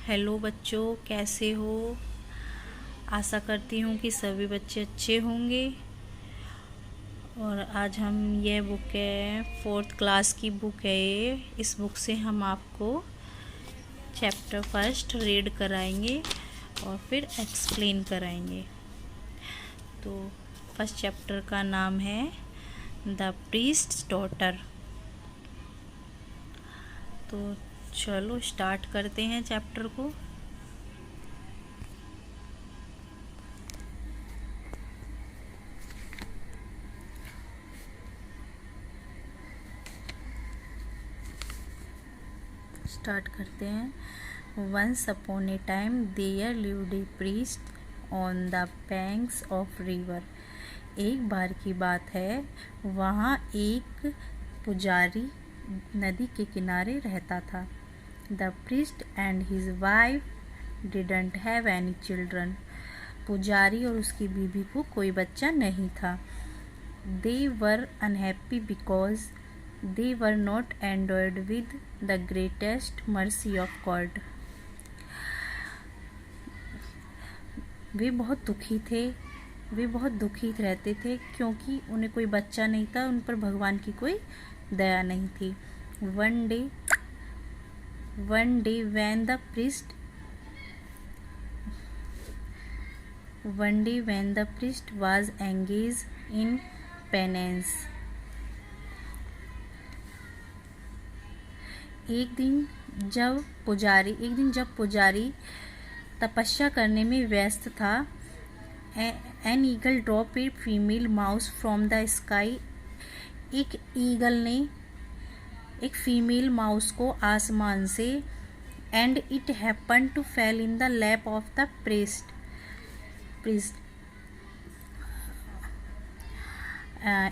Hello बच्चों, कैसे हो। आशा करती हूँ कि सभी बच्चे अच्छे होंगे। और आज हम ये बुक है 4th क्लास की बुक है ये। इस बुक से हम आपको चैप्टर फर्स्ट रीड कराएंगे और फिर एक्सप्लेन कराएंगे। तो फर्स्ट चैप्टर का नाम है द प्रीस्ट्स डॉटर। तो चलो स्टार्ट करते हैं चैप्टर को। स्टार्ट करते हैं। Once upon a time there lived a priest on the banks of river. एक बार की बात है, वहाँ एक पुजारी नदी के किनारे रहता था। The priest and his wife didn't have any children. पुजारी और उसकी बीवी को कोई बच्चा नहीं था। They were unhappy because they were not endowed with the greatest mercy of God। वे बहुत दुखी थे, वे बहुत दुखी रहते थे क्योंकि उन्हें कोई बच्चा नहीं था, उन पर भगवान की कोई दया नहीं थी। One day when the priest was engaged in penance। एक दिन जब पुजारी तपस्या करने में व्यस्त था, an eagle drop a female mouse from the sky. एक ईगल ने एक फीमेल माउस को आसमान से, and it happen to fell in the lap of the priest.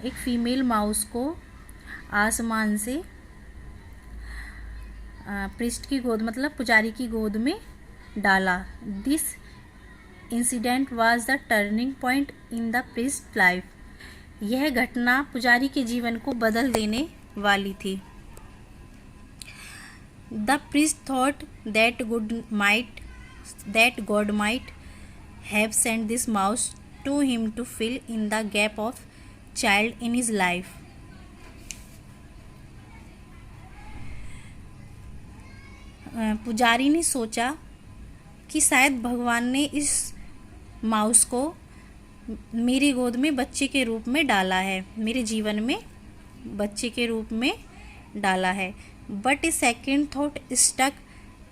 एक फीमेल माउस को आसमान से प्रीस्ट की गोद मतलब पुजारी की गोद में डाला। This incident was the turning point in the priest life. यह घटना पुजारी के जीवन को बदल देने वाली थी। The priest thought that God might have sent this mouse to him to fill in the gap of child in his life. पुजारी ने सोचा कि शायद भगवान ने इस माउस को मेरी गोद में बच्चे के रूप में डाला है, मेरे जीवन में बच्चे के रूप में डाला है। But a second thought stuck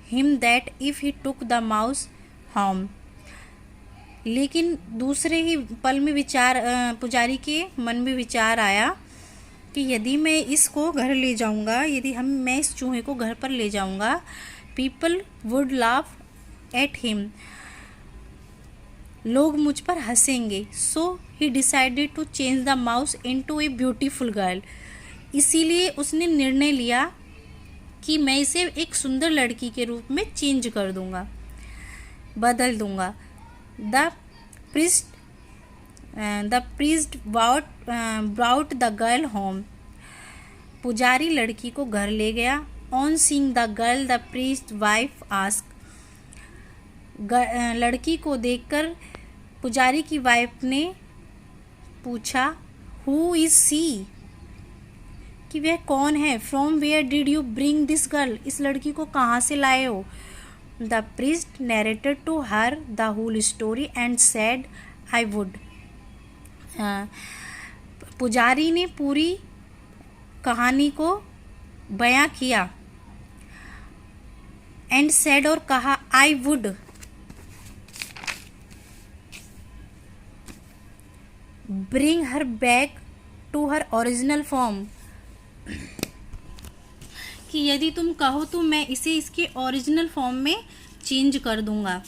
him that if he took the mouse home. लेकिन दूसरे ही पल में पुजारी के मन में विचार आया कि यदि मैं इसको घर ले जाऊंगा, मैं इस चूहे को घर पर ले जाऊंगा, people would laugh at him. लोग मुझ पर हंसेंगे। So he decided to change the mouse into a beautiful girl. इसीलिए उसने निर्णय लिया कि मैं इसे एक सुंदर लड़की के रूप में चेंज कर दूंगा, बदल दूंगा। The priest brought the girl home. पुजारी लड़की को घर ले गया। On seeing the girl the priest wife ask. लड़की को देखकर पुजारी की वाइफ ने पूछा, हु इज सी, कि वह कौन है। From where did you bring this girl, इस लड़की को कहाँ से लाए हो। The priest narrated to her the whole story and said I would. पुजारी ने पूरी कहानी को बयां किया, एंड सेड और कहा, I would bring her back to her original form. कि यदि तुम कहो तो मैं इसे इसके ओरिजिनल फॉर्म में चेंज कर दूंगा।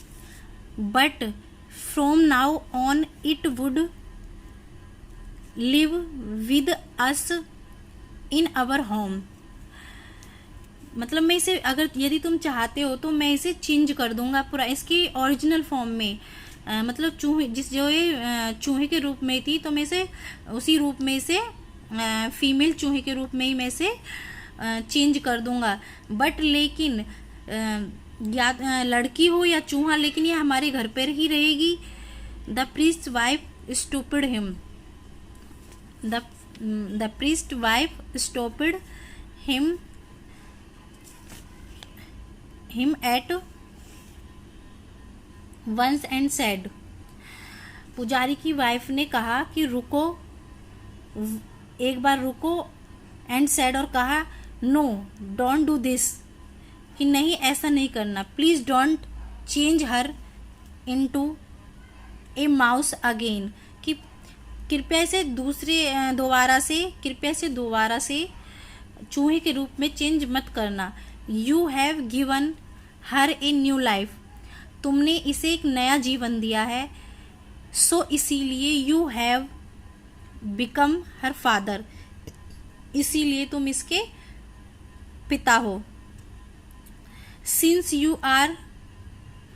But from now on it would live with us in our home. मतलब मैं इसे यदि तुम चाहते हो तो मैं इसे चेंज कर दूंगा पूरा इसकी ओरिजिनल फॉर्म में। मतलब चूहे के रूप में थी, तो मैं इसे उसी रूप में इसे फीमेल चूहे के रूप में ही मैं इसे चेंज कर दूंगा। बट लेकिन या लड़की हो या चूहा, लेकिन ये हमारे घर पर ही रहेगी। The priest wife stupid him, the priest wife stupid him at once and said, पुजारी की वाइफ ने कहा कि रुको, एक बार रुको, एंड सेड और कहा, नो डोंट डू दिस, कि नहीं ऐसा नहीं करना, please don't change her into A mouse again, कि कृपया से दोबारा से चूहे के रूप में चेंज मत करना। You have given her a new life, तुमने इसे एक नया जीवन दिया है। सो इसीलिए you have become her father, इसीलिए तुम इसके पिता हो। Since you are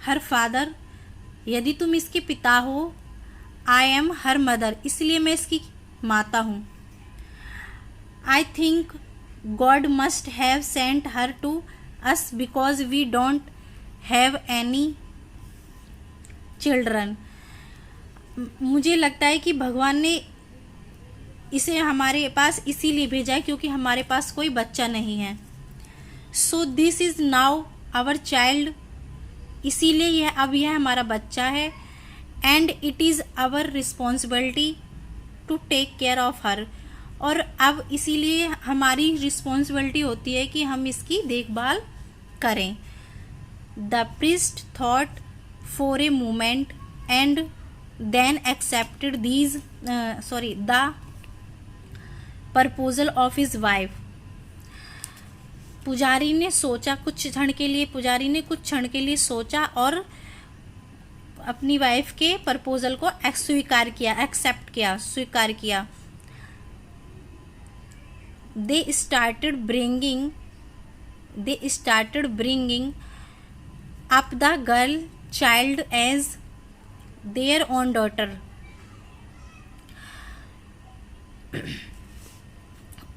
her father, यदि तुम इसके पिता हो, आई एम हर मदर, इसलिए मैं इसकी माता हूँ। I think God must have sent her to us because we don't have any children, मुझे लगता है कि भगवान ने इसे हमारे पास इसीलिए भेजा है क्योंकि हमारे पास कोई बच्चा नहीं है। So this is now our child, इसीलिए यह हमारा बच्चा है। And it is our responsibility to take care of her, और अब इसीलिए हमारी रिस्पॉन्सिबिलिटी होती है कि हम इसकी देखभाल करें। The priest thought for a moment and then accepted the proposal of his wife, पुजारी ने कुछ क्षण के लिए सोचा और अपनी वाइफ के प्रपोजल को स्वीकार किया। They started bringing up the girl child as their own daughter,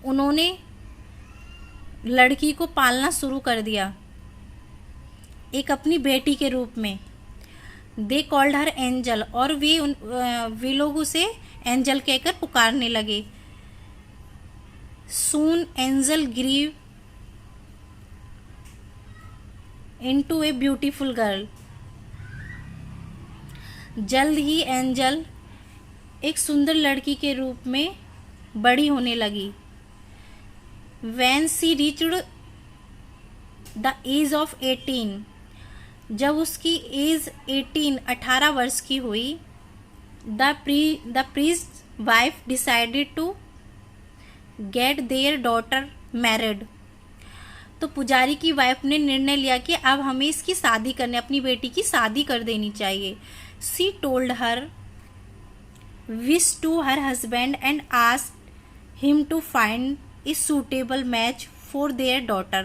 उन्होंने लड़की को पालना शुरू कर दिया एक अपनी बेटी के रूप में। दे कॉल्ड हर एंजल, और वे लोग उसे एंजल कहकर पुकारने लगे। Soon angel grew into a beautiful girl, जल्द ही एंजल एक सुंदर लड़की के रूप में बड़ी होने लगी। When she reached the age of 18, जब उसकी एज 18 वर्ष की हुई, the priest's wife decided to get their daughter married, तो पुजारी की वाइफ ने निर्णय लिया कि अब हमें इसकी शादी करने, अपनी बेटी की शादी कर देनी चाहिए। She told her wish to her husband and asked him to find a suitable match for their daughter,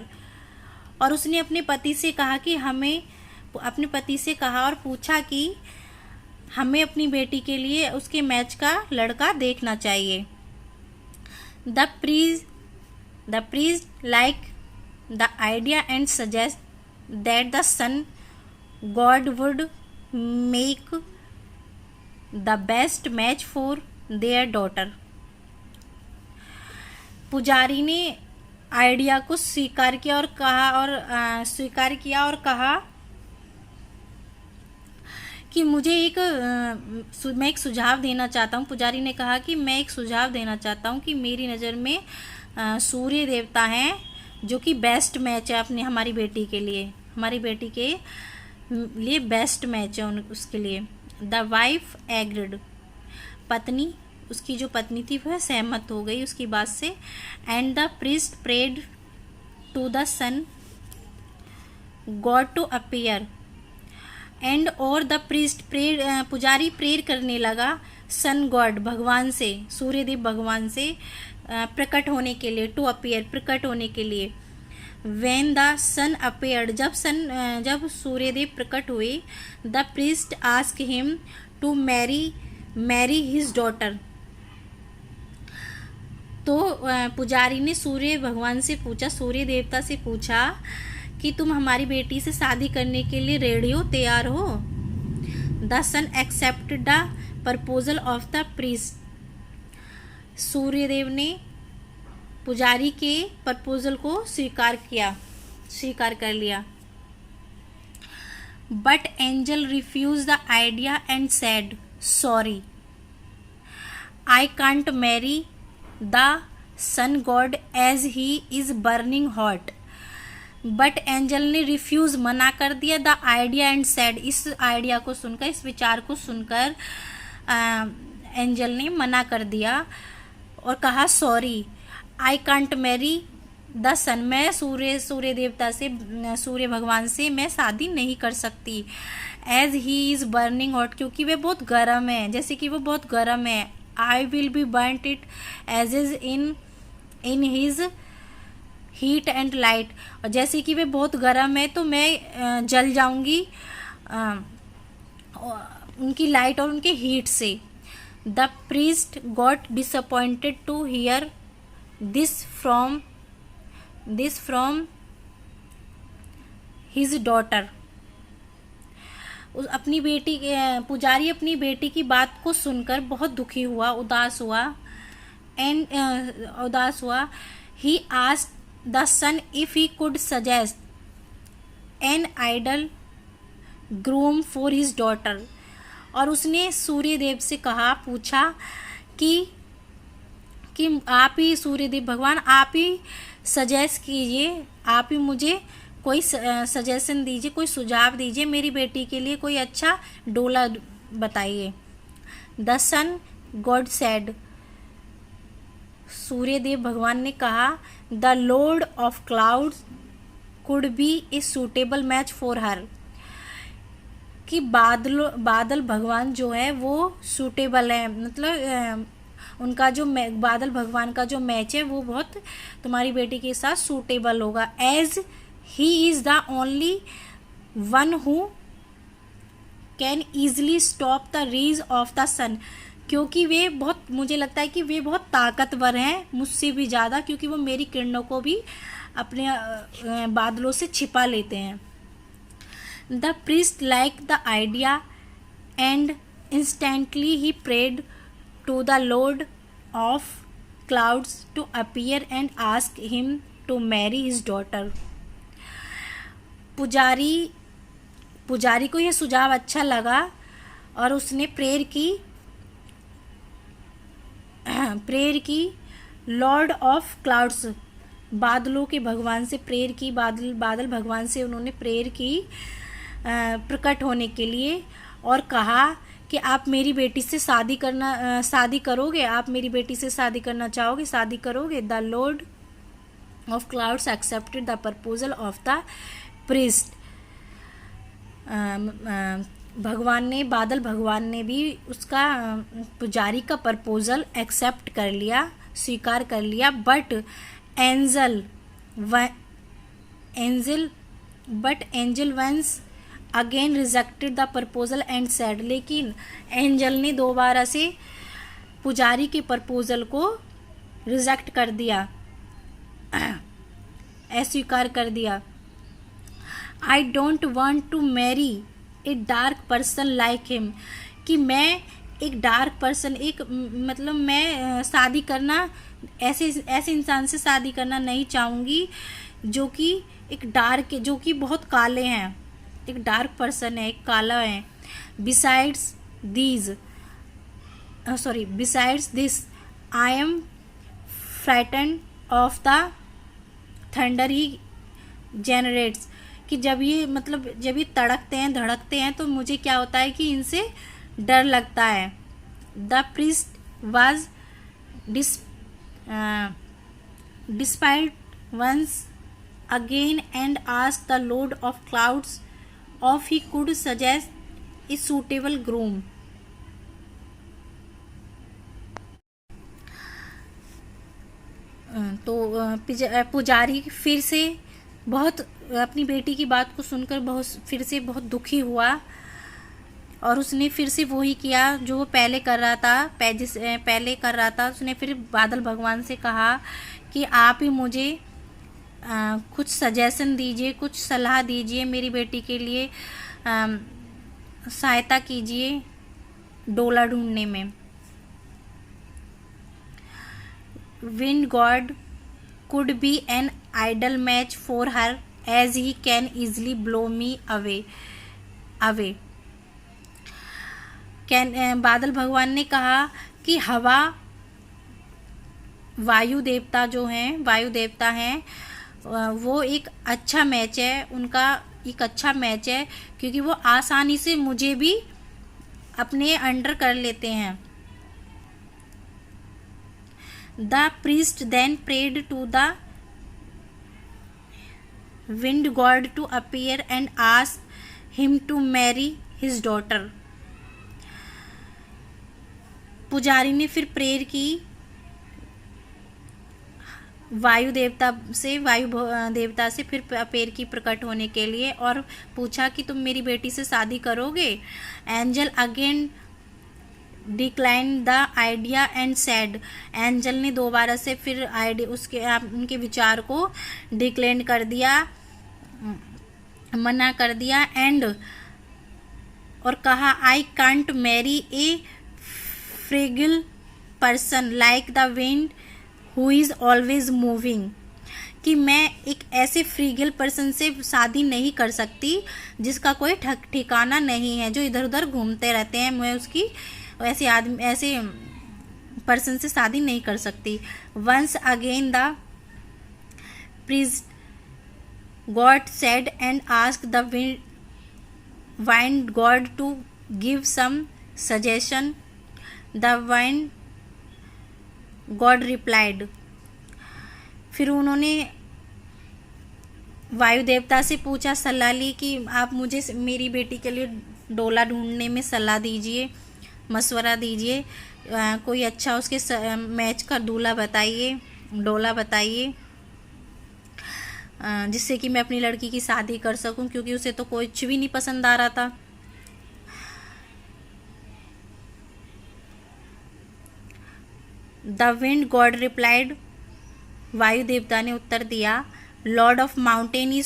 और उसने अपने पति से कहा और पूछा कि हमें अपनी बेटी के लिए उसके मैच का लड़का देखना चाहिए। The priest liked the idea and suggested that the sun god would make the best match for their daughter, पुजारी ने आइडिया को स्वीकार किया और कहा कि मैं एक सुझाव देना चाहता हूँ। पुजारी ने कहा कि मैं एक सुझाव देना चाहता हूँ कि मेरी नज़र में सूर्य देवता हैं जो कि बेस्ट मैच है हमारी बेटी के लिए बेस्ट मैच है उसके लिए। द वाइफ एग्रीड, उसकी जो पत्नी थी वह सहमत हो गई उसकी बात से। And the priest prayed to the sun god to appear, and और द प्रीस्ट पुजारी प्रेयर करने लगा सन गॉड, भगवान से, सूर्यदेव भगवान से प्रकट होने के लिए, टू अपीयर, प्रकट होने के लिए। व्हेन द सन अपीयर्ड, जब सूर्यदेव प्रकट हुए, the priest ask him to marry his daughter, तो पुजारी ने सूर्य देवता से पूछा कि तुम हमारी बेटी से शादी करने के लिए रेडी हो, तैयार हो। The sun accepted the proposal of the priest. Suryadev ने पुजारी के प्रपोजल को स्वीकार कर लिया। But Angel refuse the idea and said sorry, I can't marry the sun god as he is burning hot. But Angel ने रिफ्यूज, मना कर दिया, द आइडिया एंड सेड, इस आइडिया को सुनकर, इस विचार को सुनकर एंजल ने मना कर दिया और कहा sorry, I can't marry the sun, मैं सूर्य देवता से, सूर्य भगवान से मैं शादी नहीं कर सकती। As he is burning hot, क्योंकि वे बहुत गर्म है, जैसे कि वो बहुत गर्म है। I will be burnt it as is in his heat and light, और जैसे कि वे बहुत गर्म है तो मैं जल जाऊंगी उनकी लाइट और उनके हीट से। The priest got disappointed to hear this from his daughter. अपनी बेटी, पुजारी अपनी बेटी की बात को सुनकर बहुत दुखी हुआ, उदास हुआ। He asked the sun if he could suggest an ideal groom for his daughter, और उसने सूर्यदेव से पूछा कि आप ही, सूर्यदेव भगवान, आप ही सजेस्ट कीजिए, आप ही मुझे कोई सजेशन दीजिए, कोई सुझाव दीजिए, मेरी बेटी के लिए कोई अच्छा डोला बताइए। The sun god said, Suryadev भगवान ने कहा, the lord of clouds could be a suitable match for her, कि बादल भगवान जो है वो सूटेबल है, मतलब उनका जो बादल भगवान का जो मैच है वो बहुत तुम्हारी बेटी के साथ सूटेबल होगा। As he is the only one who can easily stop the rays of the sun, क्योंकि वे बहुत, मुझे लगता है कि वे बहुत ताकतवर हैं मुझसे भी ज़्यादा, क्योंकि वो मेरी किरणों को भी अपने बादलों से छिपा लेते हैं। The priest like the idea and instantly ही prayed to the Lord of clouds to appear and ask him to marry his daughter। पुजारी को यह सुझाव अच्छा लगा और उसने प्रेयर की लॉर्ड ऑफ क्लाउड्स, बादलों के भगवान से प्रेयर की, बादल भगवान से उन्होंने प्रेयर की प्रकट होने के लिए, और कहा कि आप मेरी बेटी से शादी करोगे, आप मेरी बेटी से शादी करना चाहोगे, शादी करोगे। The lord of clouds accepted the proposal of the priest. बादल भगवान ने भी उसका, पुजारी का प्रपोजल एक्सेप्ट कर लिया, स्वीकार कर लिया। But Angel once again rejected the proposal and said, लेकिन एंजल ने दोबारा से पुजारी के प्रपोजल को रिजेक्ट कर दिया, अस्वीकार कर दिया। I don't want to marry a dark person like him, कि मैं एक डार्क पर्सन, एक मतलब मैं शादी करना, ऐसे इंसान से शादी करना नहीं चाहूँगी जो कि एक डार्क, जो कि बहुत काले हैं, एक डार्क पर्सन है, एक काला है। Besides this I am frighten of the thunder he generates, कि जब ये तड़कते हैं, धड़कते हैं, तो मुझे क्या होता है कि इनसे डर लगता है। The priest was despised once again and asked the lord of clouds of he could suggest a suitable groom. तो पुजारी फिर से बहुत, अपनी बेटी की बात को सुनकर फिर से बहुत दुखी हुआ, और उसने फिर से वही किया जो वो पहले कर रहा था। उसने फिर बादल भगवान से कहा कि आप ही मुझे कुछ सजेशन दीजिए, कुछ सलाह दीजिए, मेरी बेटी के लिए सहायता कीजिए डोला ढूंढने में। Wind God could be an ideal match for her as he can easily blow me away। बादल भगवान ने कहा कि हवा वायु देवता जो हैं, वायु देवता हैं, वो एक अच्छा मैच है, उनका एक अच्छा मैच है, क्योंकि वो आसानी से मुझे भी अपने अंडर कर लेते हैं। The priest then prayed to the wind god to appear and ask him to marry his daughter। पुजारी ने फिर प्रेयर की वायु देवता से फिर पेड़ की प्रकट होने के लिए, और पूछा कि तुम मेरी बेटी से शादी करोगे। Angel again decline the idea and sad. Angel ने दोबारा से फिर उनके विचार को डिक्लाइन कर दिया, मना कर दिया, एंड और कहा I can't marry a fragile person like the wind who is always moving. कि मैं एक ऐसे फ्रीगल पर्सन से शादी नहीं कर सकती जिसका कोई ठिकाना नहीं है, जो इधर उधर घूमते रहते हैं। मैं उसकी ऐसे पर्सन से शादी नहीं कर सकती। Once again the priest god said and ask the wind god to give some suggestion. The wind god replied. फिर उन्होंने वायु देवता से पूछा, सलाह ली कि आप मुझे मेरी बेटी के लिए डोला ढूंढने में सलाह दीजिए, मशवरा दीजिए, कोई अच्छा उसके मैच का डोला बताइए जिससे कि मैं अपनी लड़की की शादी कर सकूं, क्योंकि उसे तो कुछ भी नहीं पसंद आ रहा था। The wind god replied. वायु देवता ने उत्तर दिया, lord of mountain is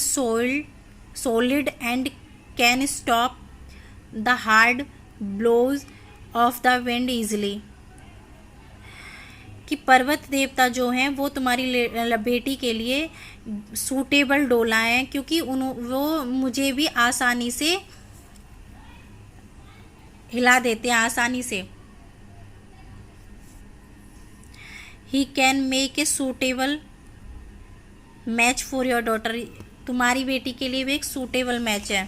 solid and can stop the hard blows of the wind easily. कि पर्वत देवता जो हैं वो तुम्हारी बेटी के लिए सूटेबल डोला है, क्योंकि वो मुझे भी आसानी से हिला देते हैं, आसानी से। He can make a suitable match for your daughter. तुम्हारी बेटी के लिए भी एक सूटेबल मैच है।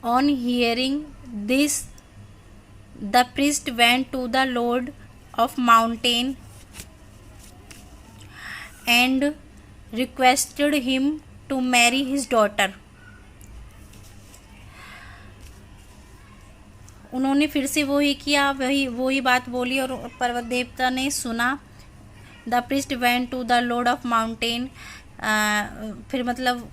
On hearing this the priest went to the lord of mountain and requested him to marry his daughter. उन्होंने फिर से वही किया, वही बात बोली, और पर्वत देवता ने सुना। The priest went to the lord of mountain. फिर मतलब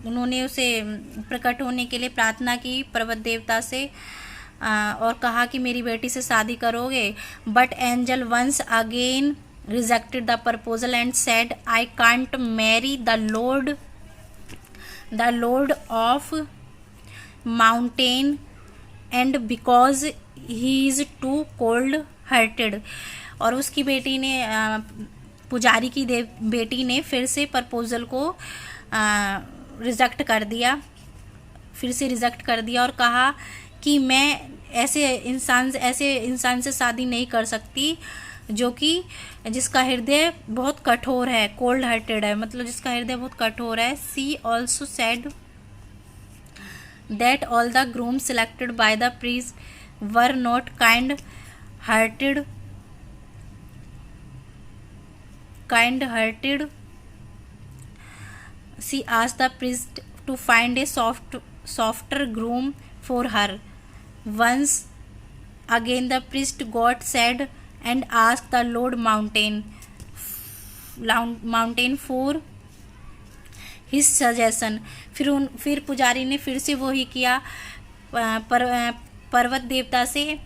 उन्होंने उसे प्रकट होने के लिए प्रार्थना की पर्वत देवता से, और कहा कि मेरी बेटी से शादी करोगे। But Angel once again rejected the proposal and said, I can't marry the lord of mountain and because he is too cold hearted. और उसकी बेटी ने, पुजारी की बेटी ने फिर से प्रपोजल को रिजेक्ट कर दिया, और कहा कि मैं ऐसे इंसान से शादी नहीं कर सकती जिसका हृदय बहुत कठोर है, कोल्ड हार्टेड है, मतलब जिसका हृदय बहुत कठोर है। She also said that all the grooms selected by the priest were not kind-hearted. She asked the priest to find a softer groom for her. Once again the priest got sad and asked the Lord Mountain for his suggestion. फिर पुजारी ने फिर से वही किया, पर्वत देवता से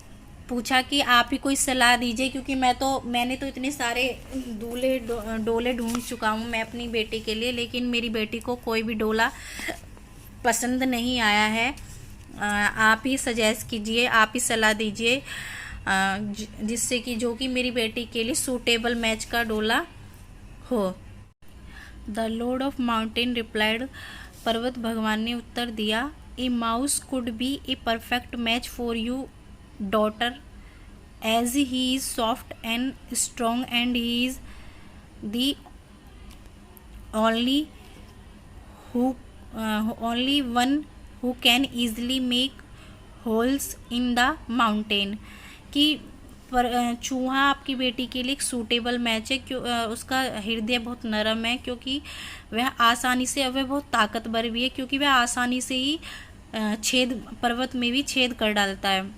पूछा कि आप ही कोई सलाह दीजिए, क्योंकि मैंने तो इतने सारे डोले ढूंढ चुका हूँ मैं अपनी बेटी के लिए, लेकिन मेरी बेटी को कोई भी डोला पसंद नहीं आया है। आप ही सजेस्ट कीजिए, आप ही सलाह दीजिए, जिससे कि जो कि मेरी बेटी के लिए सूटेबल मैच का डोला हो। The lord of mountain replied, पर्वत भगवान ने उत्तर दिया, a mouse could be a perfect match for you daughter, as he is soft and strong and he is the only only one who can easily make holes in the mountain। कि चूहा आपकी बेटी के लिए एक suitable match है, क्यों उसका हृदय बहुत नरम है, क्योंकि वह आसानी से, वह बहुत ताकतवर भी है, क्योंकि वह आसानी से ही पर्वत में भी छेद कर डालता है।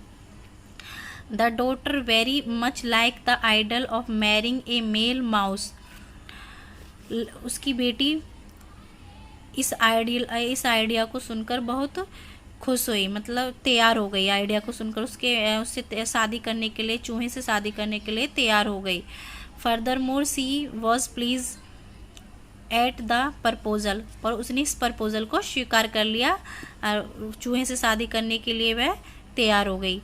The daughter very much like the ideal of marrying a male mouse, उसकी बेटी इस आइडिया को सुनकर बहुत खुश हुई, मतलब तैयार हो गई, आइडिया को सुनकर उससे शादी करने के लिए, चूहे से शादी करने के लिए तैयार हो गई। Furthermore she was please at the proposal, और उसने इस प्रपोजल को स्वीकार कर लिया और चूहे से शादी करने के लिए वह तैयार हो गई।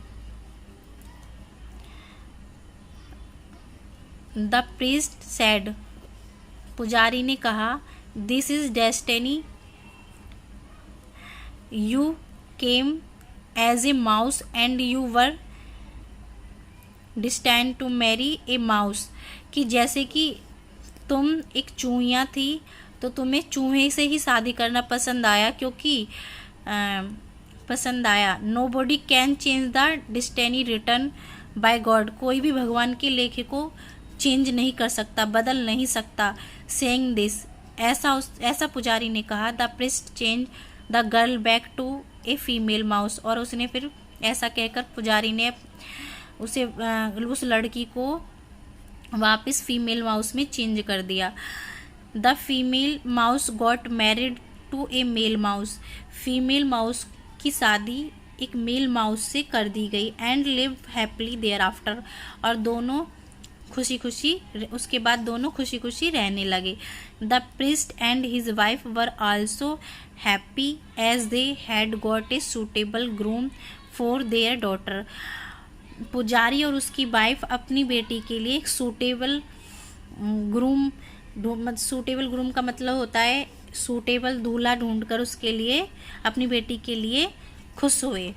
द प्रीस्ट सेड, पुजारी ने कहा, this is destiny, you came as a mouse and you were destined to marry a mouse, कि जैसे कि तुम एक चूहिया थी तो तुम्हें चूहे से ही शादी करना पसंद आया, पसंद आया। Nobody can change the destiny written by God, कोई भी भगवान के लेखे को चेंज नहीं कर सकता, बदल नहीं सकता। सेइंग दिस, ऐसा पुजारी ने कहा, the priest change the girl back to a female mouse, और उसने फिर ऐसा कहकर पुजारी ने उसे उस लड़की को वापस फीमेल माउस में चेंज कर दिया। The female mouse got married to a male mouse, female mouse की शादी एक मेल माउस से कर दी गई। And live happily thereafter, और दोनों उसके बाद दोनों खुशी खुशी रहने लगे। The priest and his wife were also happy as they had got a suitable groom for their daughter, पुजारी और उसकी वाइफ अपनी बेटी के लिए एक सूटेबल ग्रूम का मतलब होता है सूटेबल दूल्हा ढूंढकर उसके लिए, अपनी बेटी के लिए खुश हुए।